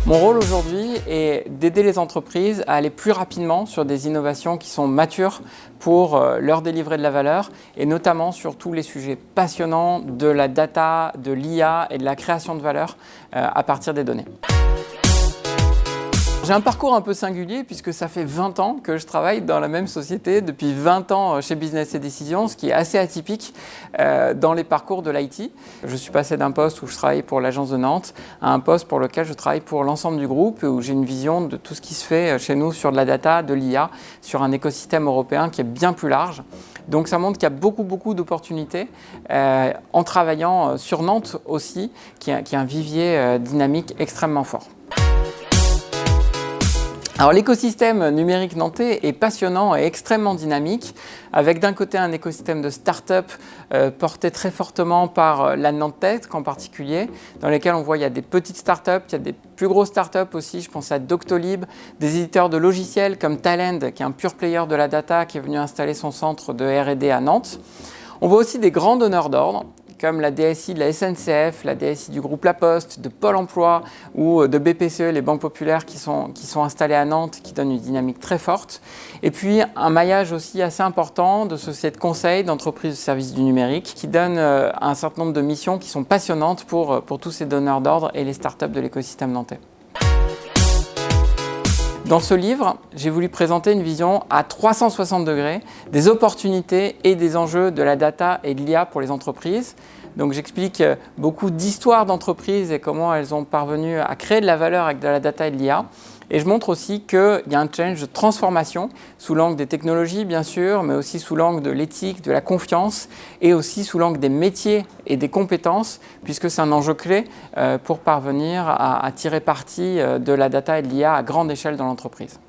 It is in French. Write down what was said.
Mon rôle aujourd'hui est d'aider les entreprises à aller plus rapidement sur des innovations qui sont matures pour leur délivrer de la valeur et notamment sur tous les sujets passionnants de la data, de l'IA et de la création de valeur à partir des données. J'ai un parcours un peu singulier puisque ça fait 20 ans que je travaille dans la même société, depuis 20 ans chez Business et Décisions, ce qui est assez atypique dans les parcours de l'IT. Je suis passé d'un poste où je travaillais pour l'agence de Nantes à un poste pour lequel je travaille pour l'ensemble du groupe et où j'ai une vision de tout ce qui se fait chez nous sur de la data, de l'IA, sur un écosystème européen qui est bien plus large. Donc ça montre qu'il y a beaucoup d'opportunités en travaillant sur Nantes aussi, qui est un vivier dynamique extrêmement fort. Alors l'écosystème numérique nantais est passionnant et extrêmement dynamique, avec d'un côté un écosystème de start-up porté très fortement par la Nantes en particulier, dans lesquels on voit il y a des petites start-up, il y a des plus grosses start-up aussi, je pense à Doctolib, des éditeurs de logiciels comme Talend, qui est un pure player de la data, qui est venu installer son centre de R&D à Nantes. On voit aussi des grands donneurs d'ordre, comme la DSI de la SNCF, la DSI du groupe La Poste, de Pôle emploi ou de BPCE, les banques populaires qui sont installées à Nantes, qui donnent une dynamique très forte. Et puis un maillage aussi assez important de sociétés de conseil, d'entreprises de services du numérique, qui donnent un certain nombre de missions qui sont passionnantes pour tous ces donneurs d'ordre et les startups de l'écosystème nantais. Dans ce livre, j'ai voulu présenter une vision à 360 degrés des opportunités et des enjeux de la data et de l'IA pour les entreprises. Donc j'explique beaucoup d'histoires d'entreprises et comment elles ont parvenu à créer de la valeur avec de la data et de l'IA. Et je montre aussi qu'il y a un challenge de transformation sous l'angle des technologies, bien sûr, mais aussi sous l'angle de l'éthique, de la confiance et aussi sous l'angle des métiers et des compétences, puisque c'est un enjeu clé pour parvenir à tirer parti de la data et de l'IA à grande échelle dans l'entreprise.